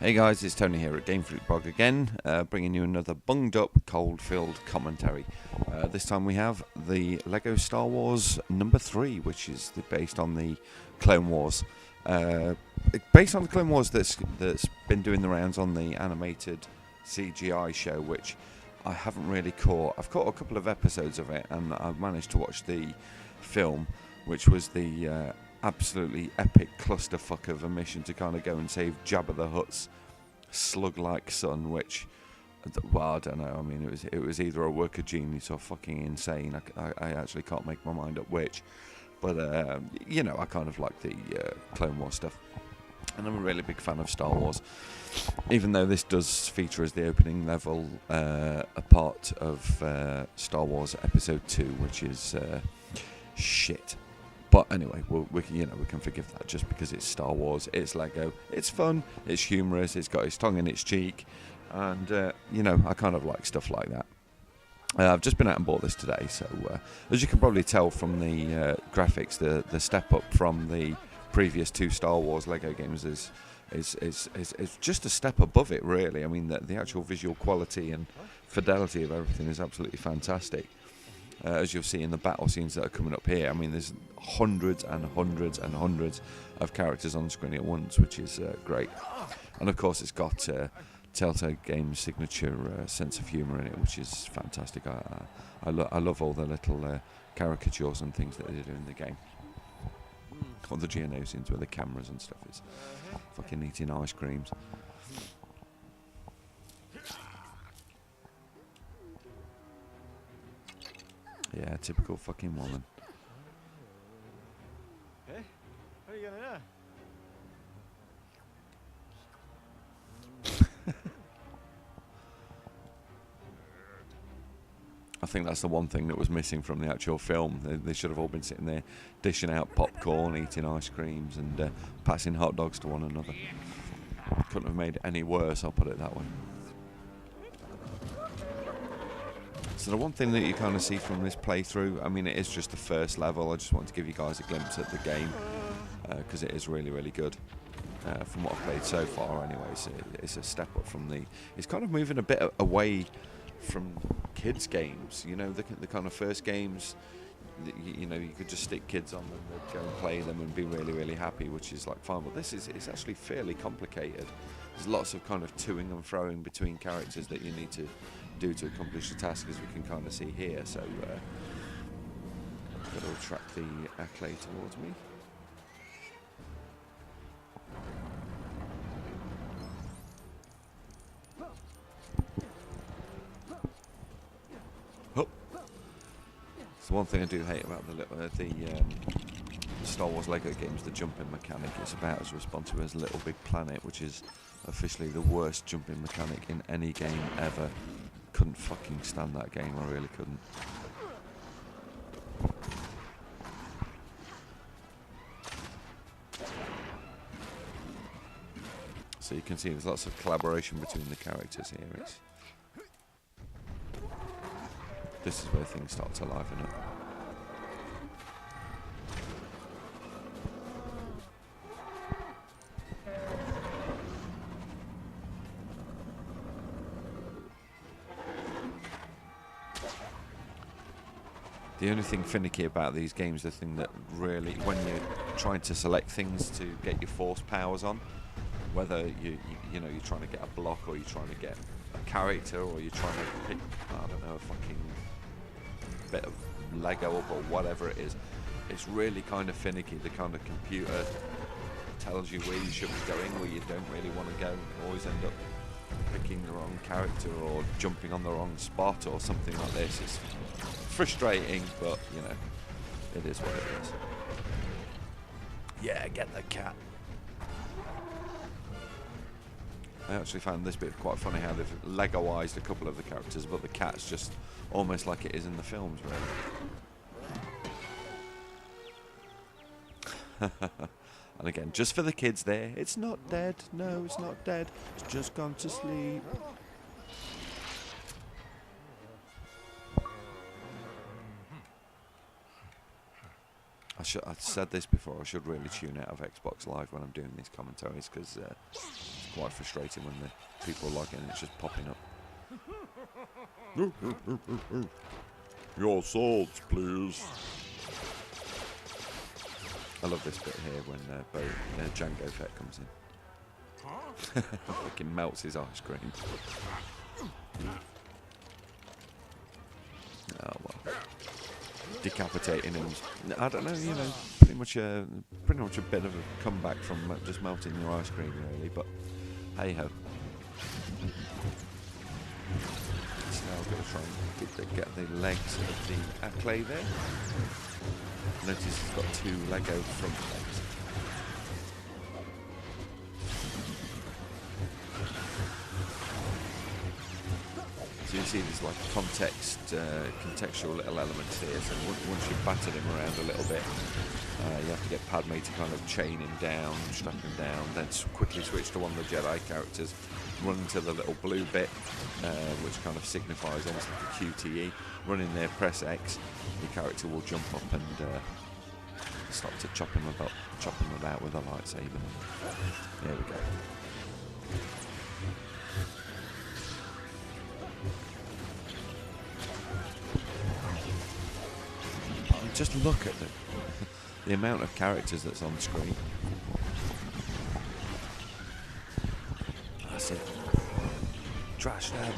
Hey guys, it's Tony here at Game Freak Blog again, bringing you another bunged up, cold-filled commentary. This time we have the Lego Star Wars number 3, which is based on the Clone Wars. Based on the Clone Wars that's been doing the rounds on the animated CGI show, which I haven't really caught. I've caught a couple of episodes of it, and I've managed to watch the film, which was the absolutely epic clusterfuck of a mission to kind of go and save Jabba the Hutt's slug-like son, which, well, I don't know. I mean, it was either a work of genius or fucking insane. I actually can't make my mind up which. But you know, I kind of like the Clone Wars stuff, and I'm a really big fan of Star Wars. Even though this does feature as the opening level, a part of Star Wars Episode 2, which is shit. But anyway, we can forgive that just because it's Star Wars, it's Lego, it's fun, it's humorous, it's got its tongue in its cheek, and I kind of like stuff like that. I've just been out and bought this today, so as you can probably tell from the graphics, the step up from the previous 2 Star Wars Lego games is just a step above it, really. I mean, the actual visual quality and fidelity of everything is absolutely fantastic. As you'll see in the battle scenes that are coming up here, I mean, there's hundreds and hundreds and hundreds of characters on screen at once, which is great. And of course, it's got Telltale Games' signature sense of humour in it, which is fantastic. I love all the little caricatures and things that they do in the game. All the Geonosians with the cameras and stuff is fucking eating ice creams. Yeah, typical fucking woman. Hey, what are you gonna do? I think that's the one thing that was missing from the actual film. They should have all been sitting there dishing out popcorn, eating ice creams, and passing hot dogs to one another. Couldn't have made it any worse, I'll put it that way. So the one thing that you kind of see from this playthrough, I mean, it is just the first level. I just wanted to give you guys a glimpse at the game because it is really, really good. From what I've played so far, anyways, it's a step up from the. It's kind of moving a bit away from kids' games. You know, the kind of first games. You could just stick kids on them, they'd go and play them and be really, really happy, which is like fun. But it's actually fairly complicated. There's lots of kind of toing and froing between characters that you need to do to accomplish the task, as we can kind of see here. So I've got to attract the accolade towards me. Oh. So one thing I do hate about the Star Wars Lego games, the jumping mechanic, it's about as responsive as Little Big Planet, which is officially the worst jumping mechanic in any game ever. Couldn't fucking stand that game, I really couldn't. So you can see there's lots of collaboration between the characters here. This is where things start to liven up. The only thing finicky about these games, the thing that really, when you're trying to select things to get your force powers on, whether you're trying to get a block, or you're trying to get a character, or you're trying to pick, I don't know, a fucking bit of Lego up or whatever it is, it's really kind of finicky. The kind of computer tells you where you should be going, where you don't really want to go, and you always end up picking the wrong character or jumping on the wrong spot or something like this. It's frustrating, but it is what it is. Yeah, get the cat. I actually found this bit quite funny, how they've Legoized a couple of the characters, but the cat's just almost like it is in the films, really. And again, just for the kids there, it's not dead. No, it's not dead. It's just gone to sleep. I've said this before, I should really tune out of Xbox Live when I'm doing these commentaries, because quite frustrating when the people log in and it's just popping up. Your swords, please. I love this bit here when Jango Fett comes in. Fucking melts his ice cream. Oh well. Decapitating him. I don't know, you know, pretty much a bit of a comeback from just melting your ice cream, really. But hey ho. So now I've got to try and get the legs of the Acklay there. Notice it's got 2 Lego front legs. So you see there's like contextual little elements here. So once you've battered him around a little bit, you have to get Padme to kind of chain him down, strap him down, then quickly switch to one of the Jedi characters, run to the little blue bit, which kind of signifies almost like a QTE. Run in there, press X, the character will jump up and start to chop him about with a lightsaber. There we go. Just look at the amount of characters that's on screen. That's it. Trash them.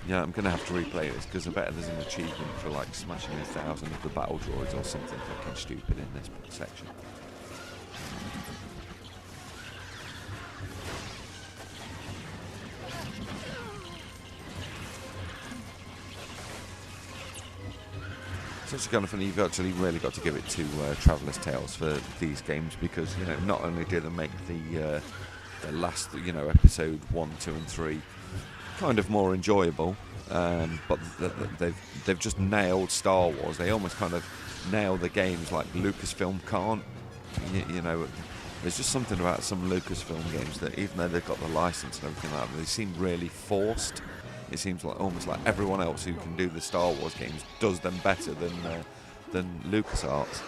Yeah, I'm going to have to replay this because I bet there's an achievement for like smashing 1,000 of the battle droids or something fucking stupid in this section. It's actually kind of funny, you've actually really got to give it to Traveller's Tales for these games because, you know, not only do they make the last, you know, episode 1, 2 and 3 kind of more enjoyable, but they've just nailed Star Wars. They almost kind of nail the games like Lucasfilm can't. You know, there's just something about some Lucasfilm games that even though they've got the license and everything like that, they seem really forced. It seems like almost like everyone else who can do the Star Wars games does them better than LucasArts.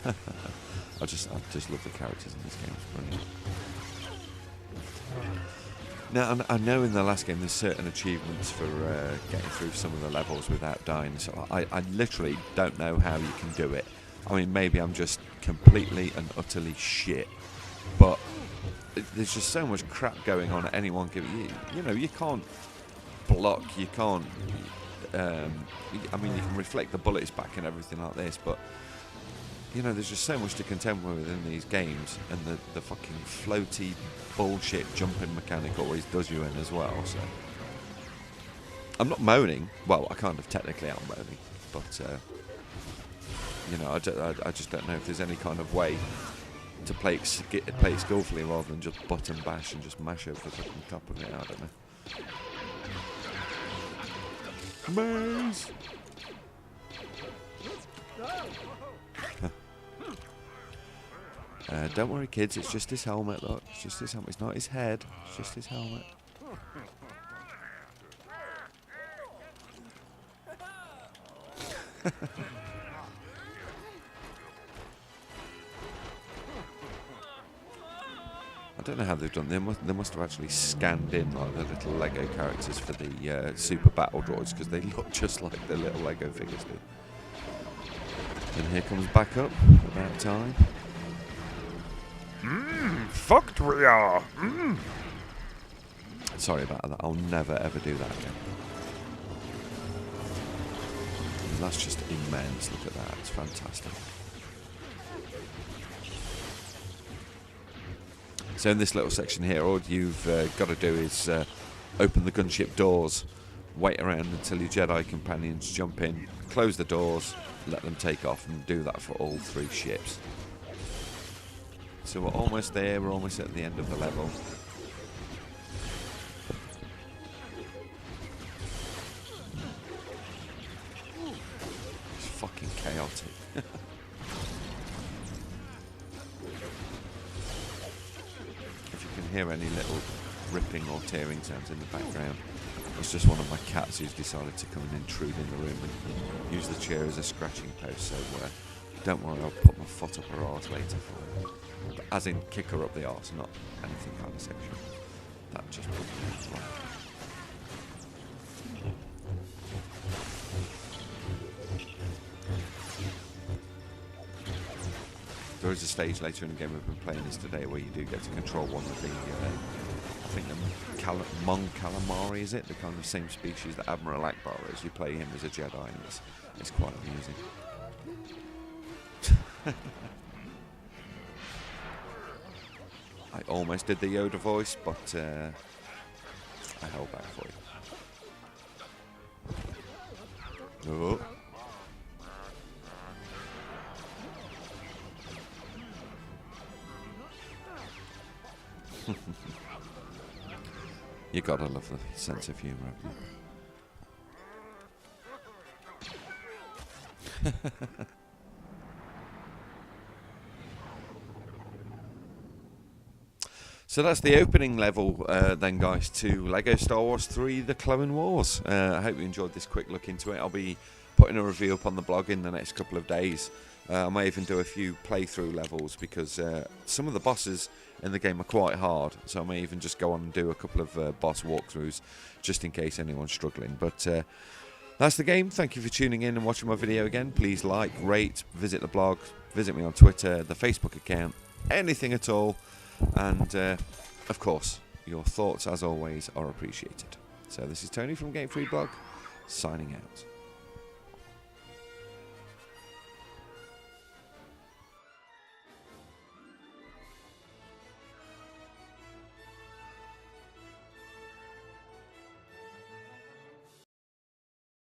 I just love the characters in this game. It's brilliant. Now I know in the last game there's certain achievements for getting through some of the levels without dying. So I literally don't know how you can do it. I mean, maybe I'm just completely and utterly shit, but there's just so much crap going on at any one given. You know, you can't block, you can't. I mean, you can reflect the bullets back and everything like this, but you know, there's just so much to contend with in these games, and the fucking floaty bullshit jumping mechanic always does you in as well. So I'm not moaning. Well, I kind of technically am moaning, but you know, I just don't know if there's any kind of way to play it skillfully rather than just button bash and just mash over the fucking top of it. I don't know. Maze! Don't worry, kids, it's just his helmet, look. It's just his helmet. It's not his head, it's just his helmet. I don't know how they've done. They must have actually scanned in like the little Lego characters for the super battle droids because they look just like the little Lego figures do. And here comes back up. About time. Fucked we are. Sorry about that. I'll never ever do that again. And that's just immense. Look at that. It's fantastic. So in this little section here, all you've got to do is open the gunship doors, wait around until your Jedi companions jump in, close the doors, let them take off, and do that for all 3 ships. So we're almost there, we're almost at the end of the level. It's fucking chaotic. Hear any little ripping or tearing sounds in the background. It's just one of my cats who's decided to come and intrude in the room and use the chair as a scratching post, so Don't worry, I'll put my foot up her arse later for her. As in, kick her up the arse, not anything kind of sexual. That just put me off. There is a stage later in the game we've been playing this today where you do get to control one of the, I think the Mon Calamari, is it? The kind of same species that Admiral Akbar is. You play him as a Jedi and it's quite amusing. I almost did the Yoda voice, but I held back for you. Oh. You gotta love the sense of humour, haven't you? So that's the opening level then, guys, to Lego Star Wars 3 The Clone Wars. I hope you enjoyed this quick look into it. I'll be putting a review up on the blog in the next couple of days. I may even do a few playthrough levels because some of the bosses in the game are quite hard, so I may even just go on and do a couple of boss walkthroughs just in case anyone's struggling. But that's the game. Thank you for tuning in and watching my video again. Please like, rate, visit the blog, visit me on Twitter, the Facebook account, anything at all. And of course, your thoughts as always are appreciated. So this is Tony from Game Free Blog, signing out.